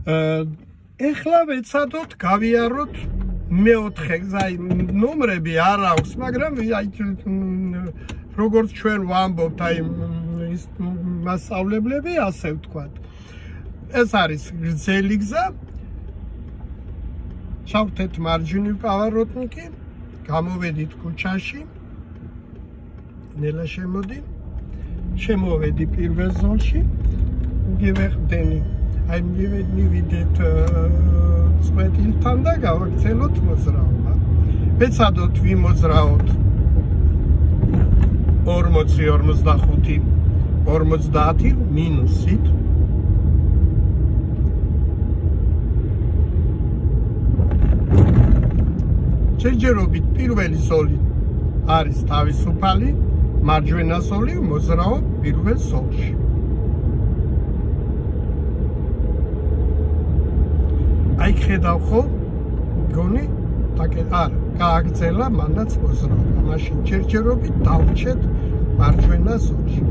ეხლა ვეცადოთ გავიაროთ მეოთხე გზა ნომრები არ აქვს, მაგრამ აი როგორც ჩვენ ვამბობთ აი მასწავლებლები ასე ვთქვათ. ეს არის გრძელი გზა. ჩავთეთ მარჯვნივ პავაროტნიკი, გამოვედით ქუჩაში. ნელა შემოდი. შემოვედი პირველ ზოლში. მივეხდენი. აი მივიდეთ წვეტილთან და გავაგრძელოთ მოძრაობა. ვეცადოთ ვიმოძრაოთ 40-45 50 მინუსით. შეჯერობით პირველი ზოლი არის თავისუფალი, მარჯვენა ზოლი მოძრაობ პირველ ზოლში. აი ხედავ ხო? გონი არა, გააგრძელა მანაც მოძრაობა. მაშინ ჯერჯერობით დავრჩეთ მარჯვენა ზოლში.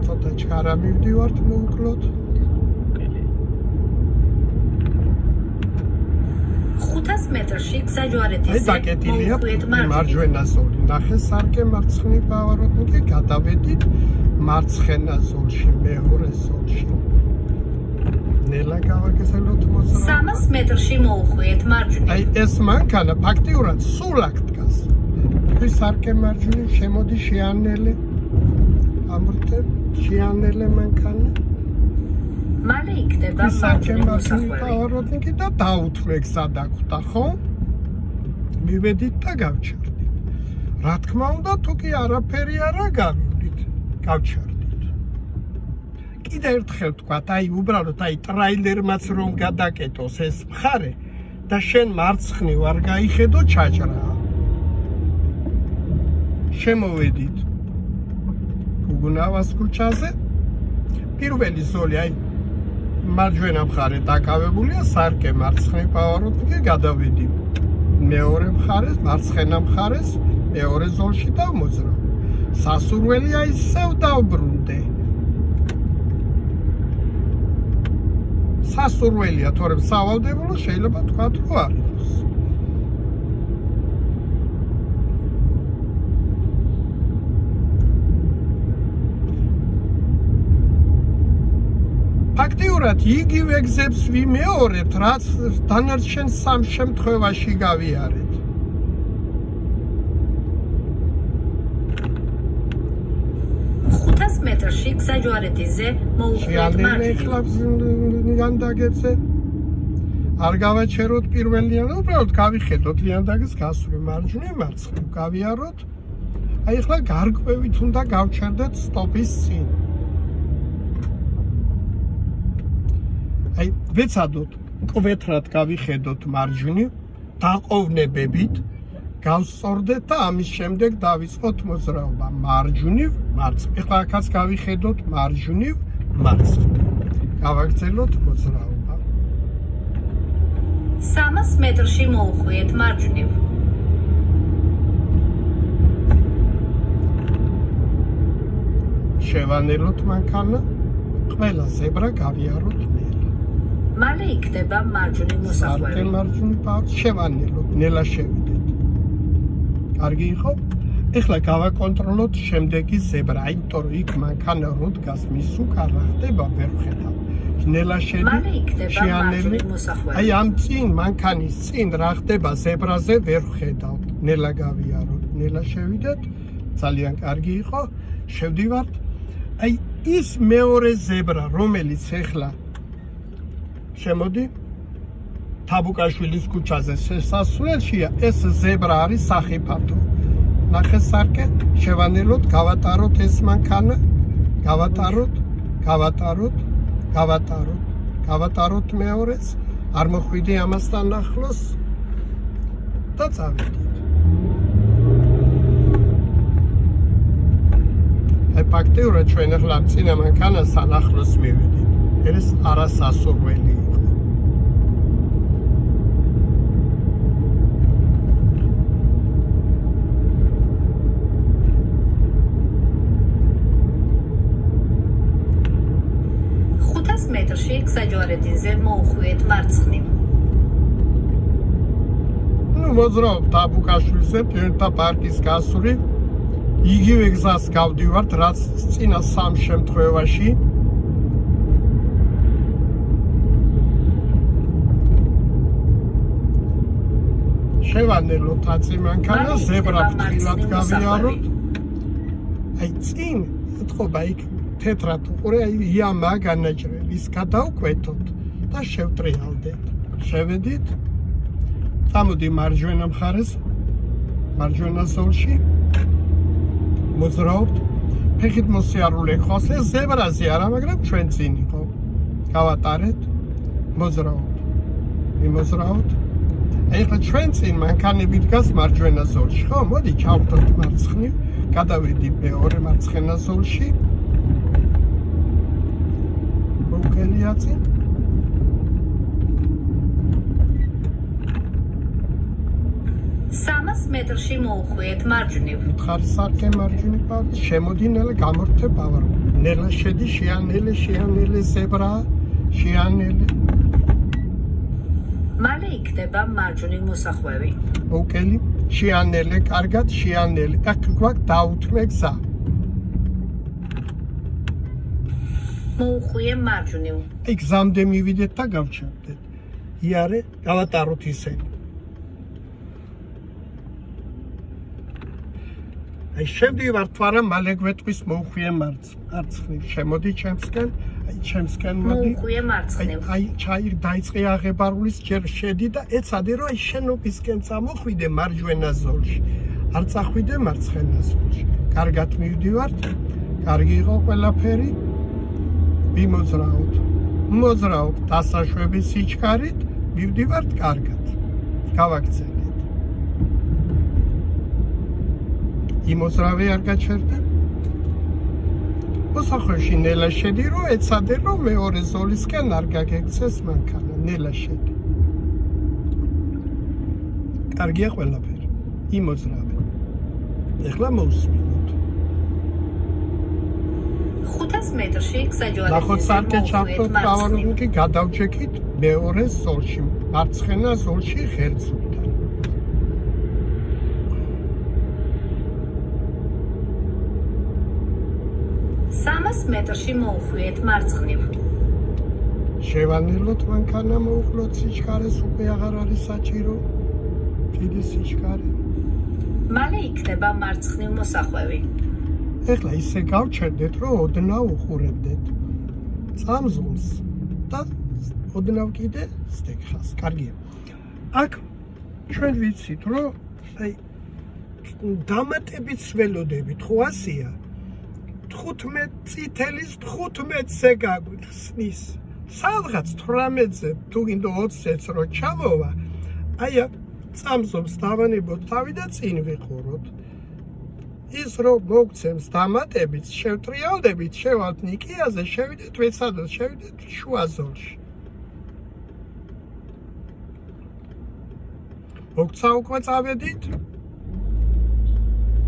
ცოტა ჩქარა მივდივართ მოუკლოდ. 500 მეტრში გზაჯვარეთის დაკეტილია მარჯვენა ზოლი. ნახე სარკე მარცხნივ პავაროტნიკი, გადავედით მარცხენა ზოლში, მეორე ზოლში. ნელა გავაგრძელოთ მოძრაობა. 300 მეტრში მოუხვიეთ მარჯვნივ. აი ეს მანქანა ფაქტიურად სულ აქ დგას. ის სარკე მარჯვნივ შემოდი შეანელე. ამრთე შეანელე მანქანა. მალე იქნება სარკე მარჯვნივ პავაროტნიკი და დაუთმე გზა დაგვდა, ხო? მივედით და გავჩერდით. რა თქმა უნდა, თუ კი არაფერი არა გავივლით, გავჩერდით. კიდე ერთხელ ვთქვათ, აი უბრალოდ აი ტრაილერმაც რომ გადაკეტოს ეს მხარე და შენ მარცხნივ არ გაიხედო ჩაჭრა. შემოვედით გუგუნავას ქუჩაზე. პირველი ზოლი აი მარჯვენა მხარე დაკავებულია, სარკე მარცხნივ პავაროტნიკი, გადავედი მეორე მხარეს, მარცხენა მხარეს, მეორე ზოლში დავმოძრავ. სასურველი აი ისევ დავბრუნდე. სასურველია, თორემ სავალდებულო შეიძლება თქვათ, რომ არ იყოს. ფაქტიურად იგივე გზებს ვიმეორებთ, რაც დანარჩენ სამ შემთხვევაში გავიარეთ. მეტრში გზაჯვარეთიზე მოუხვიეთ მარჯვნივ. ლიანდაგებზე არ გავაჩეროთ პირველიდან, უბრალოდ გავიხედოთ ლიანდაგის გასული მარჯვნივ, მარცხნივ გავიაროთ. აი ახლა გარკვევით უნდა გავჩერდეთ სტოპის წინ. აი ვეცადოთ კვეთრად გავიხედოთ მარჯვნივ, დაყოვნებებით გავსწორდეთ და ამის შემდეგ დავიწყოთ მოძრაობა მარჯვნივ, მარცხნივ. ეხლა აქაც გავიხედოთ მარჯვნივ, მარცხნივ. გავაგრძელოთ მოძრაობა. 300 მეტრში მოუხვიეთ მარჯვნივ. შევანელოთ მანქანა, ყველა ზებრა გავიაროთ ნელა. მალე იქნება მარჯვნივ მოსახვევი. სარკე მარჯვნივ შევანელოთ, ნელა შევიდეთ. კარგი იყო? ეხლა გავაკონტროლოთ შემდეგი ზებრა, იმიტომ რომ იქ მანქანა რო დგას, მის უკან რა ხდება ვერ ვხედავ. ნელა შეანელი. აი ამ წინ მანქანის წინ რა ხდება ზებრაზე ვერ ვხედავ. ნელა გავიაროთ, ნელა შევიდეთ. ძალიან კარგი იყო. შევდივართ. აი ის მეორე ზებრა, რომელიც ეხლა შემოდი თაბუკაშვილის ქუჩაზე შესასვლელშია, ეს ზებრა არის სახიფათო. ნახე სარკე, შევანელოთ, გავატაროთ ეს მანქანა, გავატაროთ, გავატაროთ მეორეს, არ მოხვიდი ამასთან ახლოს და წავედით. აი ფაქტიურად ჩვენ ახლა წინა მანქანასთან ახლოს მივედით. ეს არასასურველი იყო. 500 მეტრში გსაჯვარედინზე მოუხვიეთ მარცხნივ. მოძრაობ დაბუკაშვილზე პირთა პარკის გასული იგივე გზას გავდივართ, რაც წინა სამ შემთხვევაში. შევანელოთ აწი მანქანა, ზებრა ფრთხილად გავიაროთ. აი წინ ეთყობა იქ თეთრად უყურე, აი იამა განაჭრელი, ის გადავკვეთოთ და შევტრიალდეთ. შევედით. წამოდი მარჯვენა მხარეს, მარჯვენა ზოლში. მოძრაობთ. ფეხით მოსიარულე ხავს, ეს ზებრაზე არა, მაგრამ ჩვენ წინ იყო. გავატარეთ. მოძრაობთ. იმოძრაობთ. ეხლა ჩვენ წინ მანქანები დგას მარჯვენა ზოლში, ხო? მოდი ჩავხტოთ მარცხნივ, გადავედი მეორე მარცხენა ზოლში. მოვგელია წინ. სამას მეტრში მოუხვიეთ მარჯვნივ. ხარ სარკე მარჯვნივ პარ, შემოდინელე გამორთებ ავარ. ნელა შედი შეანელე ზებრა, შეანელე. მალე იქნება მარჯვნივ მოსახვევი. მოვკელი, შეანელე, კარგად შეანელე. აქ გვაქვს დაუთმე გზა. მოუხვიე მარჯვნივ. აი გზამდე მივიდეთ და გავჩერდეთ. იარე, გავატაროთ ისე. აი შევდივართ თუ არა, მალე გვეტყვის მოუხვიე მარცხნივ. შემოდი ჩემსკენ, აი ჩემსკენ მოდი. მოუხვიე მარცხნივ. აი ჩაირ დაიწყე აღებარულის ჯერ შედი და ეცადე რომ აი შენობისკენ წამოხვიდე მარჯვენა ზოლში. არ წახვიდე მარცხენა ზოლში. კარგად მივდივართ. კარგი იყო ყველაფერი. ვიმოძრაოთ. მოძრაობთ დასაშვების სიჩქარით, მივდივართ კარგად. გავაქცევთ. იმოძრავე არ გაჩერდა. მოსახვევში ნელა შედი, რომ ეცადე რომ მეორე ზოლისკენ არ გაგექცეს მანქანა. ნელა შედი. კარგია ყველაფერი. იმოძრავე. ეხლა მოვსმინოთ. 500 მეტრში გსაჯვარედინზე ნახოთ სარკე ჩავხტოთ, მოუხვიეთ მარცხნივ. გავარდნით, გადავჩეკით მეორე ზოლში, მარცხენა ზოლში ღერძულთან. 300 მეტრში მოუხვიეთ მარცხნივ. შევანელოთ მანქანა, მოუხლოთ სიჩქარეს, უკვე აღარ არის საჭირო. დიდი სიჩქარე. მალე იქნება მარცხნივ მოსახვევი. ეხლა ისე გავჩერდეთ, რომ ოდნავ უხურებდეთ წამზულს და ოდნავ კიდე სტეკხას. კარგია. აქ ჩვენ ვიცით, რომ აი დამატებით ველოდებით, ხო ასია? 15 წითელის 15-ზე გაგვიხსნის. სადღაც 18-ზე თუ გინდო 20-ზეც რო ჩამოვა, აი წამზობს დავანებოთ თავი და წინ ვიყუროთ. ის რომ მოგცემს დამატებით, შევტრიალდებით, შევალთ ნიკიაზე, შევიდეთ ვეცადოთ, შევიდეთ შუა ზოლში. მოგცა უკვე წავედით.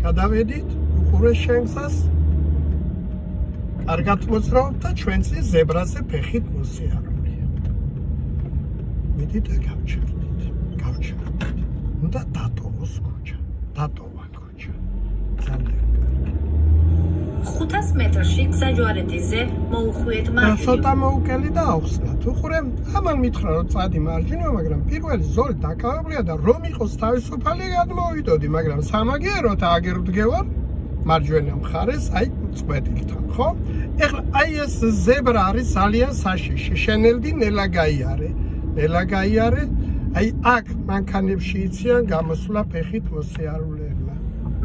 გადავედით, უხურე შენგზას. კარგად მოძრაობთ და ჩვენზე ზებრაზე ფეხით მოსიარულია. მიდით და გავჩერდით. უნდა დატოვოს ქუჩა. დატოვა ქუჩა. ძალიან 500 მეტრში გსაჯვარედინზე მოუხვიეთ მარჯვნივ. ცოტა მოუკელი და ავხსნათ. უყურე, ამან მითხრა რომ წადი მარჯვნივ, მაგრამ პირველი ზოლი დაკავებულია და რომ იყოს თავისუფალი გადმოვიდოდი, მაგრამ სამაგიეროდ აგერ ვდგევარ მარჯვენა მხარეს, აი წვედილთან, ხო? ეხლა აი ეს ზებრა არის ძალიან საშიში. შენელდი ნელა გაიარე. აი აქ მანქანებში იციან გამოსვლა ფეხით მოსიარულეებმა.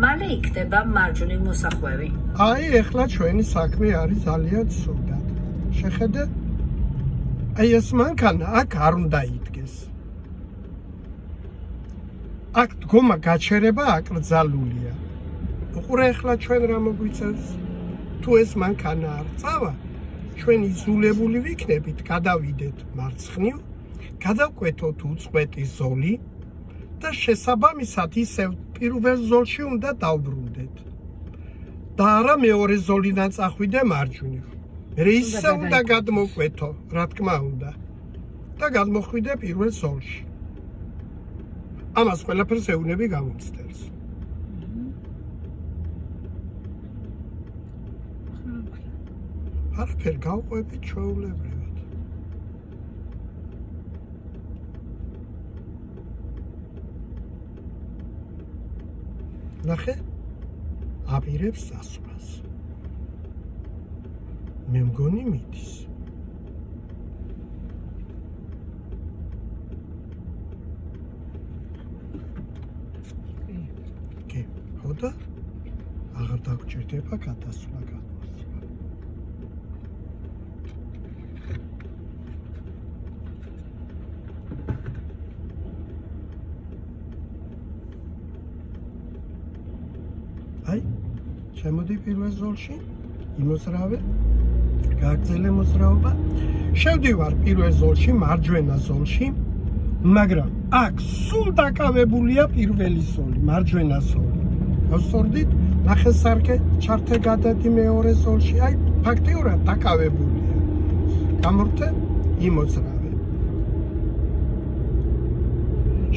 მალე იქნება მარჯვნივ მოსახვევი. აი ეხლა ჩვენი საქმე არის ძალიან ცუდად. შეხედე? აი ეს მანქანა აქ არ უნდა იდგეს. აქ დგომა გაჩერება აკრძალულია. უყურე ეხლა ჩვენ რა მოგვიწევს? თუ ეს მანქანა არ წავა, ჩვენ იზოლებული ვიქნებით, გადავიდეთ მარცხნივ, გადავკვეთოთ უწყვეტი ზოლი და შესაბამისად ისევ პირველ ზოლში უნდა დავბრუნდეთ. და არა მეორე ზოლიდან წახვიდე მარჯვნივ. მე ისე უნდა გადმოკვეთო, რა თქმა უნდა. და გადმოხვიდე პირველ ზოლში. ამას ყველაფერს ეუბნები გამოცდებს. არაფერ გავყვები ჩვეულებრივად. ნახე, აპირებს სასვლას. მე მგონი მიდის. კი, ხოდა აღარ დაგჭირდება გადასვლა გადმოსვლა. აი, შემოდი პირველ ზოლში, იმოსრავე, გააგრძელე მოძრაობა. შევდივარ პირველ ზოლში, მარჯვენა ზოლში, მაგრამ აქ სულ დაკავებულია პირველი ზოლი, მარჯვენა ზოლი. გავსწორდით, ნახევარსარკე ჩართე გადადი მეორე ზოლში, აი, ფაქტიურად დაკავებულია. გამორთე, იმოძრავე.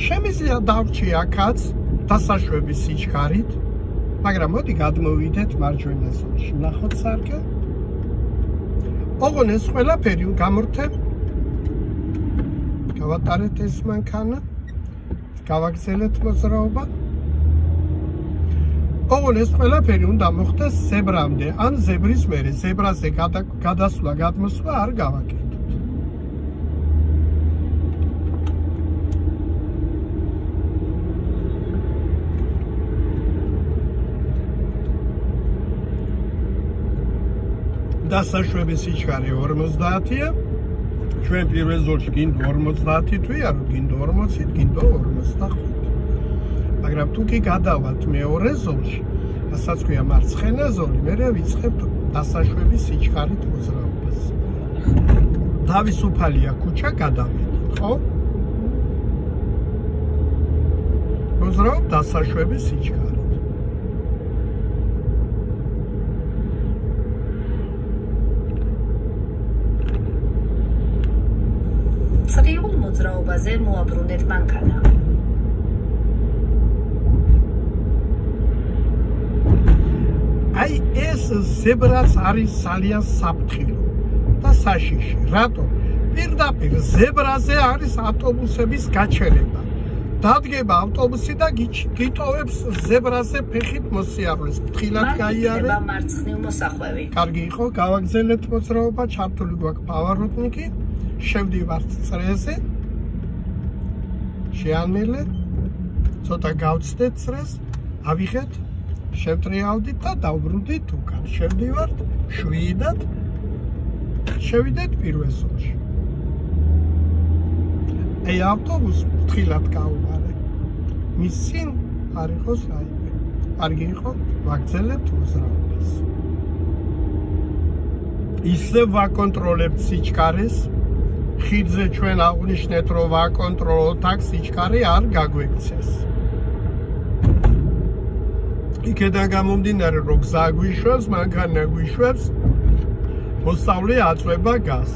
შემიძლია დავრჩი აქაც დასაშვების სიჩქარით, მაგრამ მოდი გადმოვიდეთ მარჯვენა ზოლში. ნახოთ სარკე. ოღონ ეს ყველაფერი გამორთე. გავატარეთ ეს მანქანა. გავაგრძელეთ მოძრაობა. ოღონ ეს ყველაფერი უნდა მოხდეს ზებრამდე, ან ზებრის მერე, ზებრაზე გადასვლა, გადმოსვლა არ გავაკეთოთ. დასაშვების სიჩქარე 50-ია. ჩვენ პირველ ზოლში გინდ 50 თვია, რომ გინდ 40, გინდ 45. მაგრამ თუ კი გადავალთ მეორე ზოლში, რასაც ქვია მარცხენა ზოლი, მერე ვიწყებთ დასაშვების სიჩქარით მოძრაობას. თავისუფალია ქუჩა, გადავიდით, ხო? მოძრაობ დასაშვების სიჩქარით. წრიულ მოძრაობაზე მოაბრუნეთ მანქანა. აი ეს ზებრაც არის ძალიან საფრთხილო და საშიში. რატო? პირდაპირ ზებრაზე არის ავტობუსების გაჩერება. დადგება ავტობუსი და გიტოვებს ზებრაზე ფეხით მოსიარულეს. ფრთხილად გაიარე. იქნება მარცხნივ მოსახვევი. კარგი იყო, გავაგზავნეთ მოძრაობა, ჩართული გვაქვს პავაროტნიკი. შევდივართ წრეზე. შეანმილეთ. ცოტა გავცდეთ წრეს. ავიღეთ. შევტრიალდით და დავბრუნდით უკან. შევდივართ, შვიდად. შევიდეთ პირველ ზოლში. აი ავტობუსი ფრთხილად გავუვარე. მის წინ არ იყოს რაიმე. კარგი იყო, ვაგრძელებთ მოძრაობას. ისევ ვაკონტროლებთ სიჩქარეს. ხიდზე ჩვენ აღვნიშნეთ, რომ ვაკონტროლოთ, აქ სიჩქარე არ გაგვექცეს. იქედან გამომდინარე, რომ გზა გვიშვებს, მანქანა გვიშვებს, მოსწავლე აწვება გას.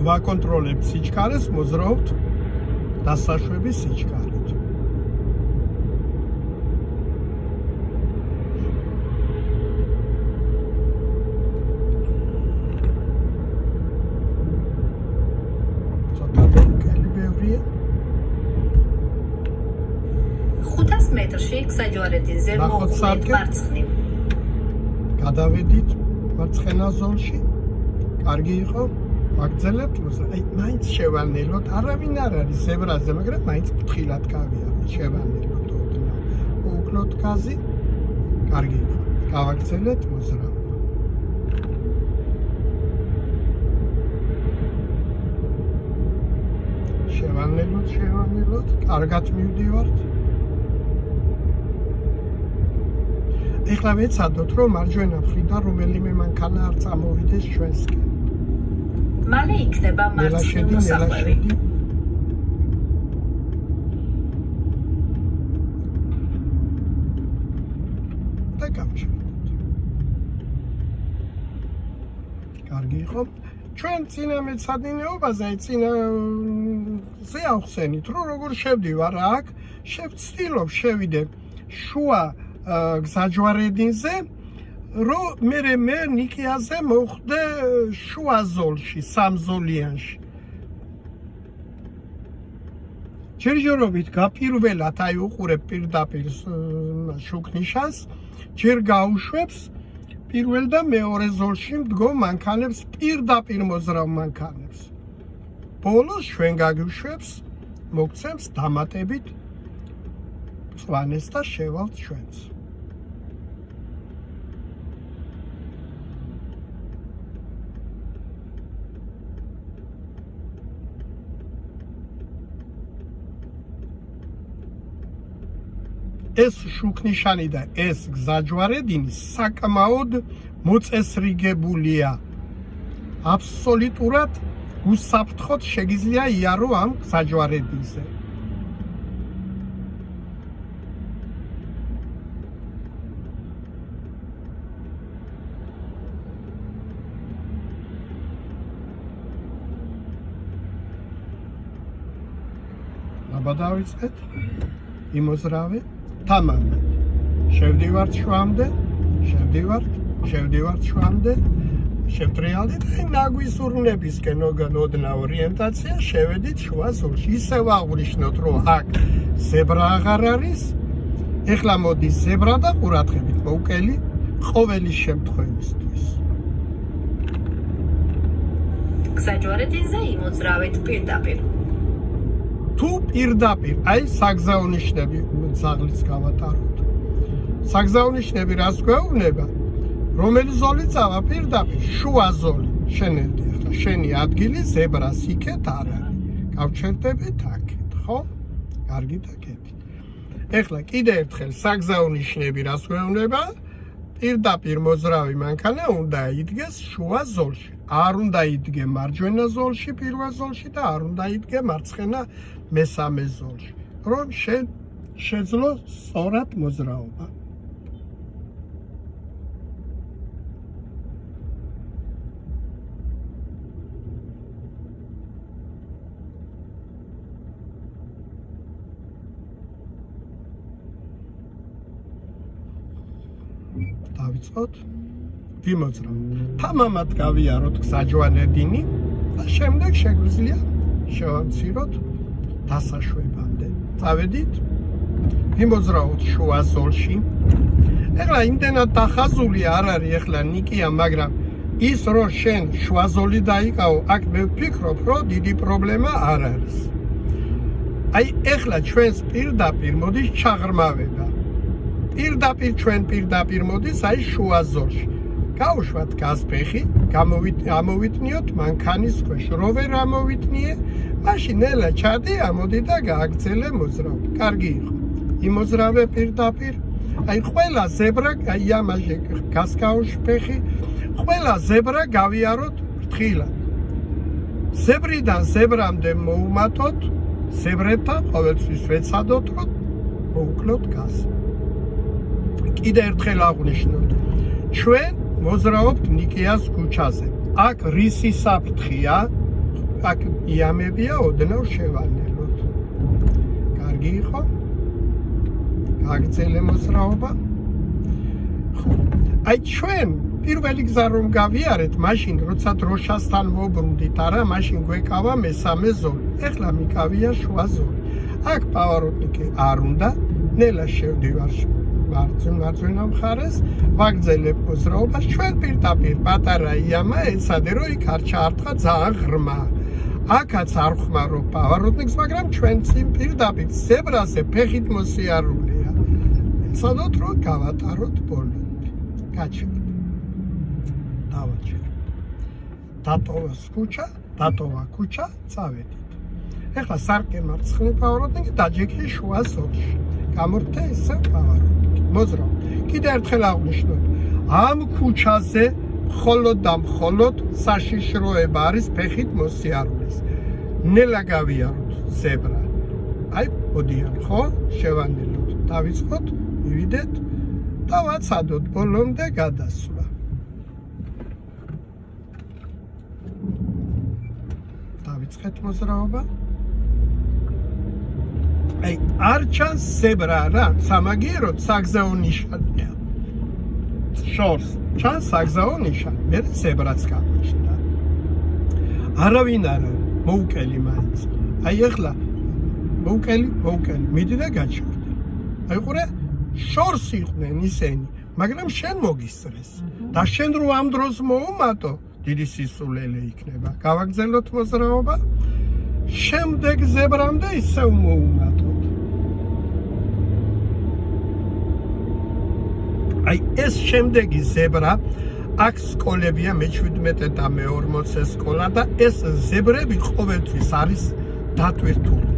ვაკონტროლებთ სიჩქარეს, მოძრაობთ დასაშვების სიჩქარით. ცოტა კელი ბევრია. 500 მეტრში გსაჯვარედინზე ნახოთ მოუხმეთ სარკე. მარცხნივ. გადავედით მარცხენა ზოლში. კარგი იყო. ვაგრძელებთ მოძრაობა. აი, მაინც შევანელოთ, არავინ არ არის ზებრაზე, მაგრამ მაინც ფრთხილად გავიარეთ, შევანელოთ ოდნავ. უუკლოთ გაზი. კარგი იყო. გავაგრძელეთ მოძრაობა. შევანელოთ, კარგად მივდივართ. ეხლა ვეცადოთ, რომ მარჯვენა მხრიდან რომელიმე მანქანა არ წამოვიდეს ჩვენსკენ. მალე იქნება მარცხნივ მოსახვევი. და გავჩერდეთ. კარგი იყო. ჩვენ წინა მეცადინეობაზე, წინაზე ავხსენით, რომ როგორ შევდივარ აქ, შევცდილობ შევიდე შუა გზაჯვარედინზე, რომ მე ნიკიაზე მოხვდე შუა ზოლში, სამზოლიანში. ჯერჯერობით გაპირველად აი უყურებ პირდაპირ შუქნიშანს, ჯერ გაუშვებს პირველ და მეორე ზოლში მდგომ მანქანებს, პირდაპირ მოძრავ მანქანებს. ბოლოს ჩვენ გაგიშვებს, მოგცემს დამატებით მწვანეს და შევალთ ჩვენს. ეს შუქნიშანი და ეს გზაჯვარედინი საკმაოდ მოწესრიგებულია. აბსოლუტურად უსაფრთხოდ შეგიძლია იარო ამ გზაჯვარედინზე. აბა დავიწყეთ იმოზრავე. თამამად შევდივართ შუამდე, შევდივართ შუამდე, შევტრიალდით და ნაგვისურნებისკენ ოდნა ორიენტაცია შევედით შუა ზოლში. ისევ აღვნიშნოთ, რომ აქ ზებრა აღარ არის. ეხლა მოდის ზებრა და ყურადღებით მოვკელი ყოველი შემთხვევისთვის. გზაჯვარედინზე იმოძრავეთ პირდაპირ. თუ პირდაპირ, აი საგზაო ნიშნები ძაღლიც გავატაროთ. საგზაო ნიშნები რას გვეუბნება? რომელი ზოლი წავა პირდაპირ? შუა ზოლი. შენელდი ახლა შენი ადგილი ზებრას იქეთ არ არის. გავჩერდებით აქეთ, ხო? კარგით აქეთ. ეხლა კიდე ერთხელ საგზაო ნიშნები რას გვეუბნება? პირდაპირ მოძრავი მანქანა უნდა იდგეს შუა ზოლში. არ უნდა იდგე მარჯვენა ზოლში, პირველ ზოლში და არ უნდა იდგე მარცხენა მესამე ზოლში. რომ შეძლო სწორად მოძრაობა. დავიწყოთ. ვიმოძრავთ. თამამად გავიაროთ გზაჯვარედინი და შემდეგ შეგვიძლია შევამციროთ დასაშვებამდე. წავედით. ვიმოძრავთ შუა ზოლში. ეხლა იმდენად დახაზული არ არის ეხლა ნიკია, მაგრამ ის რომ შენ შუა ზოლი დაიკავო, აქ მე ვფიქრობ, რომ დიდი პრობლემა არ არის. აი ეხლა ჩვენს პირდაპირ მოდის ჩაღრმავება. პირდაპირ მოდის აი შუა ზოლში. გავუშვათ გაზფეხი, გამოვიტნიოთ მანქანის ქვეშ. რო ვერ ამოვიტნიე, მაშინ ელა ჩადი, ამოდი და გააგრძელე მოძრაობა. კარგი იყო. იმოძრავე პირდაპირ. აი ყველა ზებრა, აი ამაზე გასკაუშფეხი, ყველა ზებრა გავიაროთ ფრთხილად. ზებრიდან ზებრამდე მოუმატოთ, ზებრებთან ყოველთვის ვეცადოთ, რომ მოუკლოთ გაზს. კიდე ერთხელ აღვნიშნოთ. ჩვენ მოძრაობთ ნიკიას ქუჩაზე. აქ რისი საფრთხეა? აქ იამებია, ოდნავ შევანელოთ. კარგი იყო? გაგრძელე მოძრაობა. ხო. აი ჩვენ პირველი გზა რომ გავიარეთ, მაშინ როცა დროშასთან მოbrუნდით, არა, მაშინ გვეკავა მესამე ზოლი. ეხლა მიკავია შუა ზოლი. აქ პავაროტნიკი არ უნდა, ნელა შევდივარ მარჯვენა მხარეს, ვაგრძელებ მოძრაობას. ჩვენ პირდაპირ პატარა იამა ეცადე, რომ იქ არ ჩაარტყა ძალიან ღრმა. აქაც არ ხმარო პავაროტნიკს, მაგრამ ჩვენ წინ პირდაპირ ზებრაზე ფეხით მოსიარულია. ეცადოთ, რომ გავატაროთ ბოლომდე. გაჩერდით. დავაჩერდით. დატოვა ქუჩა, წავედით. ეხლა სარკე მარცხნივ პავაროტნიკი დაჯექი შუა ზოლში. გამორთე ისევ პავაროტნიკი. მოძრავ. კიდე ერთხელ აღვნიშნოთ. ამ ქუჩაზე მხოლოდ და მხოლოდ საშიშროება არის ფეხით მოსიარულის. ნელა გავიაროთ ზებრა. აი, მოდიან, ხო? შევანელოთ. დავიწყოთ, მივიდეთ და ვაცადოთ ბოლომდე გადასვლა. დავიწყეთ მოძრაობა. აი, არ ჩანს ზებრა რა, სამაგიეროდ საგზაო ნიშანია. შორს ჩანს საგზაო ნიშანი, მე ზებრაც გამოჩნდა. არავინ არ არის, მოუკელი მაინც. აი ახლა მოუკელი, მიდი და გაჩერდე. აი ყურე, შორს იყვნენ ისინი, მაგრამ შენ მოგისწრეს. და შენ რო ამ დროს მოუმატო, დიდი სისულელე იქნება. გავაგზავნოთ მოძრაობა. შემდეგ ზებრამდე ისევ მოუმატოთ. აი ეს შემდეგი ზებრა აქ სკოლებია მე-17 და მე-40 სკოლა და ეს ზებრები ყოველთვის არის დატვირთული.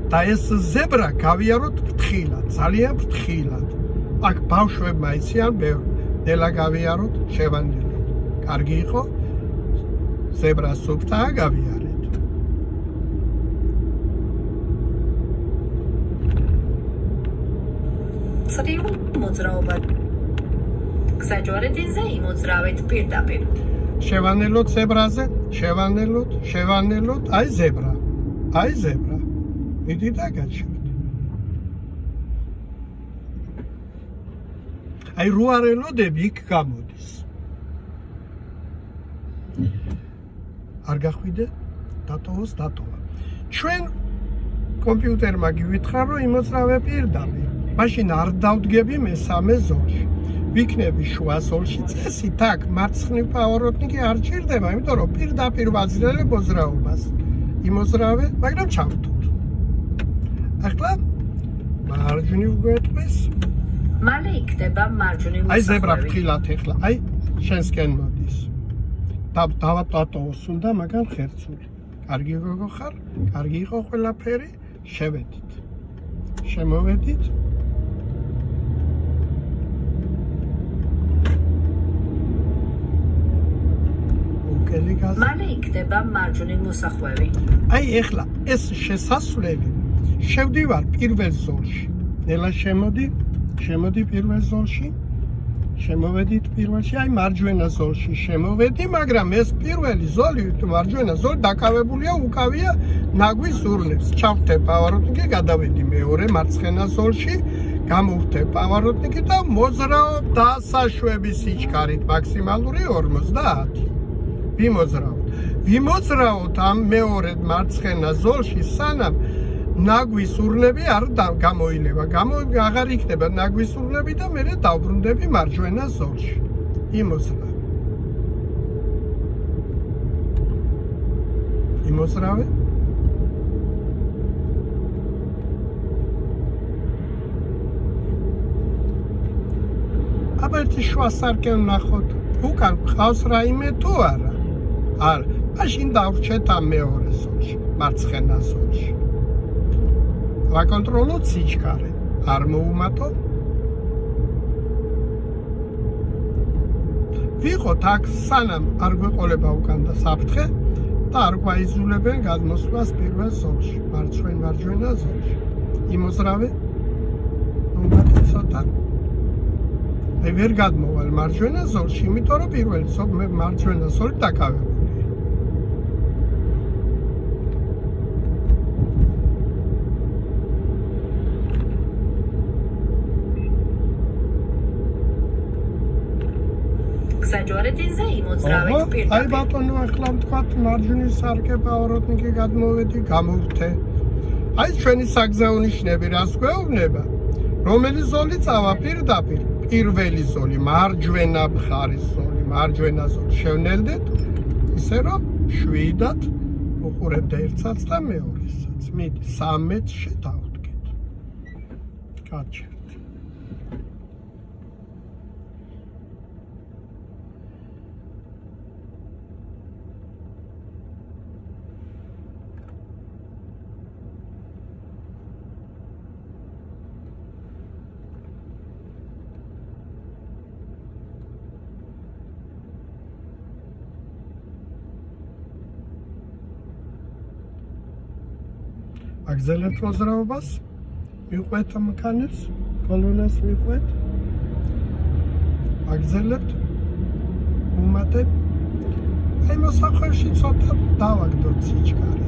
და ეს ზებრა გავიაროთ ფრთხილად, ძალიან ფრთხილად. აქ ბავშვებმა იციან ბევრი, ნელა გავიაროთ, შევანდილოთ. კარგი იყო? ზებრა სუფთაა, გავიარეთ. წრიულ მოძრაობა. გზაჯვარედინზე იმოძრავეთ პირდაპირ. შევანელოთ ზებრაზე, შევანელოთ, აი ზებრა. მიდი და გაჩერდე. აი რო არ ელოდები იქ გამოდის. არ გახვიდე? დატოვა. ჩვენ კომპიუტერმა გივითხრა რომ იმოძრავე პირდაპირ. მაშინ არ დავდგები მესამე ზოლში. ვიქნები შუა ზოლში წესით აქ მარცხნივ პავაროტნიკი არ ჭირდება, იმიტომ რომ პირდაპირ ვაძლევ მოძრაობას. იმოძრავე, მაგრამ ჩავთოთ. ახლა მარჯვნივ გვეტყვის. მალე იქნება მარჯვნივ მოსახვევი. აი ზებრა ფრთხილად ეხლა, აი შენსკენ მოდის. დავატოვოს უნდა, მაგრამ ხერცული. კარგი გოგო ხარ? კარგი იყო ყველაფერი? შევედით. შემოვედით. უკელი გაზი. მალე იქნება მარჯვნივ მოსახვევი. აი ეხლა ეს შესასვლელი შევდივარ პირველ ზოლში. ნელა შემოდი პირველ ზოლში. შემოვედით პირველში, აი მარჯვენა ზოლში შემოვედი, მაგრამ ეს პირველი ზოლი, მარჯვენა ზოლი დაკავებულია უკავია ნაგვის ზურნებს. ჩავხტებ პავაროტნიკი, გადავედი მეორე მარცხენა ზოლში, გამოვხტებ პავაროტნიკი და მოძრაობ დასაშვების სიჩქარით მაქსიმალური 50. ვიმოძრავოთ ამ მეორე მარცხენა ზოლში, სანამ ნაგვის ურნები არ გამოილება. აღარ იქნება ნაგვის ურნები და მე დავბრუნდები მარჯვენა ზოლში. იმოძრავე. აბა ერთი შუა სარკე ვნახოთ. უკან ყავს რაიმე თუ არა? არ, მაშინ დავრჩეთ ამ მეორე ზოლში, მარცხენა ზოლში. ვაკონტროლოთ სიჩქარე, არ მოუმატო. ვიღოთ აქ სანამ არ გვეყოლება უკან და საფრთხე და არ გვაიზულებენ გადმოსვლას პირველ ზოლში, მარჯვენა ზოლში. იმოძრავე. მოუმატე ცოტა. აი ვერ გადმოვალ მარჯვენა ზოლში, იმიტომ რომ პირველ მარჯვენა ზოლი დაკავებულია. გზაჯვარედინზე იმოძრავეთ პირდაპირ. აი ბატონო, ახლა ვთქვათ მარჯვენის სარკე პავაროტნიკი გადმოვედი, გამოვხტე. აი ჩვენი საგზაო ნიშნები რას გვეუბნება? რომელი ზოლი წავა პირდაპირ? პირველი ზოლი, მარჯვენა მხარის ზოლი, მარჯვენა ზოლი. შევნელდეთ, ისე რომ შვიდად უყურებდა ერთსაც და მეორესაც. მიდი 3 მეტრში დავდგეთ. გაჩერდ. აგზელებთ მოძრაობას, მიყვეთ მანქანებს, კოლონას მიყვეთ. ვაგრძელებთ უმატებ აი მოსახვევში ცოტა დავაგდოთ სიჩქარე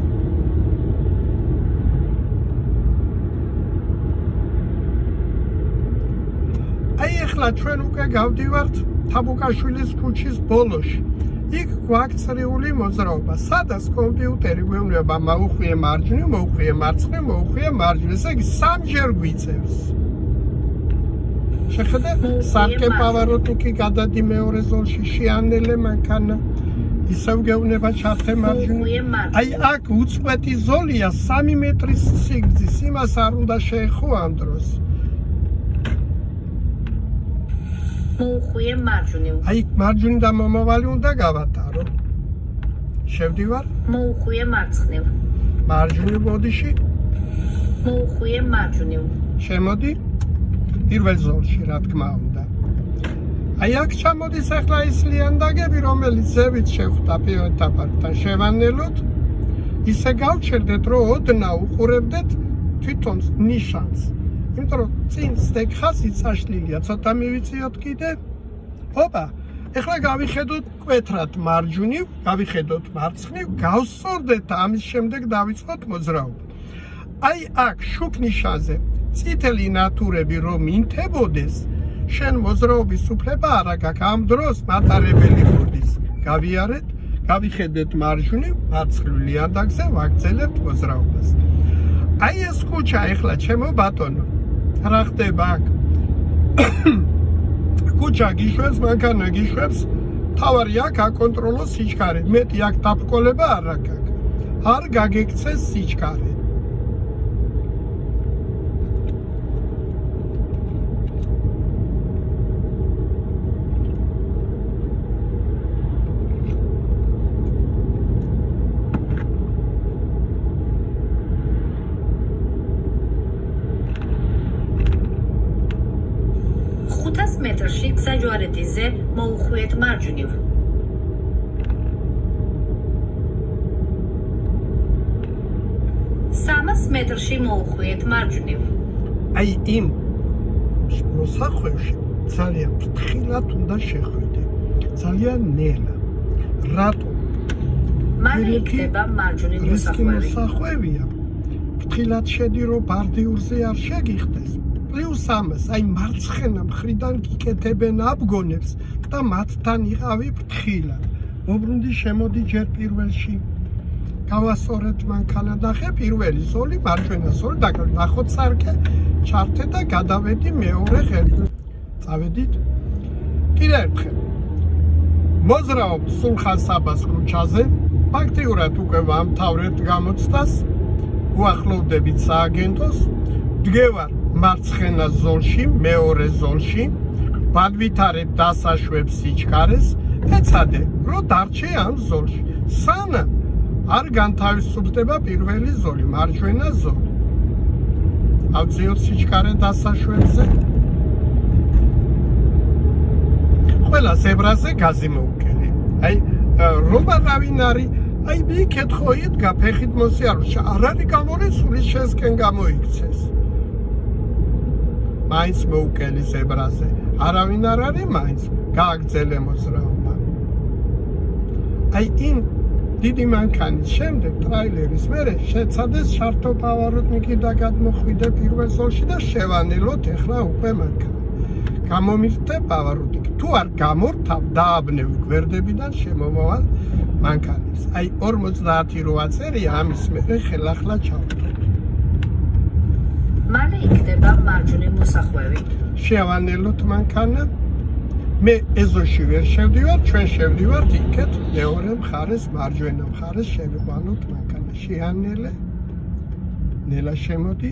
აი ახლა ჩვენ უკვე გავდივართ თაბუკაშვილის ქუჩის ბოლოში იქ გვაქცრიული მოძრაობა სადაც კომპიუტერი გვეუბნება მოუხვიე მარჯვნივ მოუხვიე მარცხნივ მოუხვიე მარჯვნივ ესე იგი სამჯერ გვიწევს შეხედე სარკე პავაროტიკი გადადი მეორე ზოლში შეანელე მანქანა ისევ გეუბნება ჩართე მარჯვნივ აი აქ უწყვეტი ზოლია 3 მეტრის სიგრძის იმას არ უნდა შეეხო ამ დროს მოუხვიე მარჯვნივ აი მარჯვნიდან მომავალი უნდა გავატარო შევდივარ მოუხვიე მარცხნივ მარჯვნივ ბოდიში მოუხვიე მარჯვნივ შემოდი პირველ ზოლში რა თქმა უნდა აი აქ ჩამოდის ახლა ის ლიანდაგები რომელიც ზევით შევხვდა პიონერთა პარკთან შევანელოთ ისე გავჩერდეთ რომ ოდნავ უყურებდეთ თვითონ ნიშანს იმიტომ რომ წინ სტეკხასი წაშლილია ცოტა მივიწიოთ კიდე ოპა ეხლა გავიხედოთ მკვეთრად მარჯვნივ გავიხედოთ მარცხნივ გავსწორდეთ ამის შემდეგ დავიწყოთ მოძრაობა აი აქ შუქ ნიშანზე წითელი ნატურები რომ ინთებოდეს შენ მოძრაობის უფლება არ აქვს ამ დროს მატარებელი მოდის გავიარეთ გავიხედეთ მარჯვნივ მარცხნივ ლიანდაგზე ვაგრძელებთ მოძრაობას აი ეს ქუჩა ეხლა ჩემო ბატონო რა ხდება აქ ქუჩა გიშვებს მანქანა გიშვებს თავარი აქ აკონტროლოს სიჩქარე მეტი აქ დაბკოლება არ აქვს არ გაგექცეს სიჩქარე მეტრში გზაჯვარედინზე მოუხვიეთ მარჯვნივ. 300 მეტრში მოუხვიეთ მარჯვნივ. აი იმ მოსახვევში ძალიან ფრთხილად უნდა შეხვიდე. ძალიან ნელა. რატო? მალე იქნება მარჯვნივ მოსახვევია. ფრთხილად შედი რომ ბარდიურზე არ შეგიხდეს. პლუს ამას, აი მარცხენა მხრიდან გიკეთებენ აბგონებს და მათთან იყავი ფრთხილად. მოbrunდი შემოდი ჯერ პირველში. გავასწორეთ მანქანა და ხე პირველი ზოლი, მარჯვენა ზოლი და ნახოთ სარკე, ჩართე და გადავედი მეორე ღერძზე. წავედით. კიდე ერთხელ. მოძრაობ სულხან-საბას ქუჩაზე, ფაქტიურად უკვე ვამთავრეთ გამოცდას, უახლოვდებით სააგენტოს, დგევარ მარცხენა ზოლში, მეორე ზოლში, ვადვითარებ დასაშვებს სიჩქარეს, ეცადე, რომ დარჩე ამ ზოლში. სანამ არ განთავისუფლდება პირველი ზოლი, მარჯვენა ზოლი. ავწიოთ სიჩქარე დასაშვებზე. ყველა ზებრაზე გაზი მოვუკელი. აი, რომ არავინ არის, აი მიქეთ ხო იდგა ფეხით მოსიარულში, არ არის გამორიცხული შესკენ გამოიქცეს. მაინც მოუკელი ზებრაზე. არავინ არ არის მაინც გააგრძელე მოძრაობა. აი იმ დიდი მანქანის შემდეგ ტრაილერის მერე შეცადეს შართო პავაროტნიკი და გადმოხვიდე პირველ ზოლში და შევანელოთ ახლა უკვე მანქანა. გამომირთე პავაროტნიკი. თუ არ გამორთავ დააბნევ გვერდებიდან შემომავალ მანქანებს. აი 50 რო აწერია ამის მერე ხელახლა ჩავდოთ. მალე იქნება მარჯვნივ მოსახვევი. შევანელოთ მანქანა. მე ეზოში ვერ შევდივარ, ჩვენ შევდივართ იქეთ მეორე მხარეს, მარჯვენა მხარეს შევიყვანოთ მანქანა. შეანელე. ნელა შემოდი.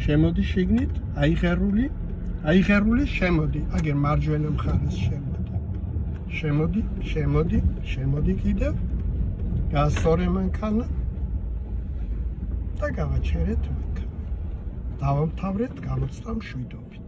შემოდი შიგნით, აიღერული შემოდი. აგერ მარჯვენა მხარეს შემოდი. შემოდი კიდევ. გასწორე მანქანა და გავაჩერეთ მანქანა. დავამთავრეთ გამოცდა მშვიდობით.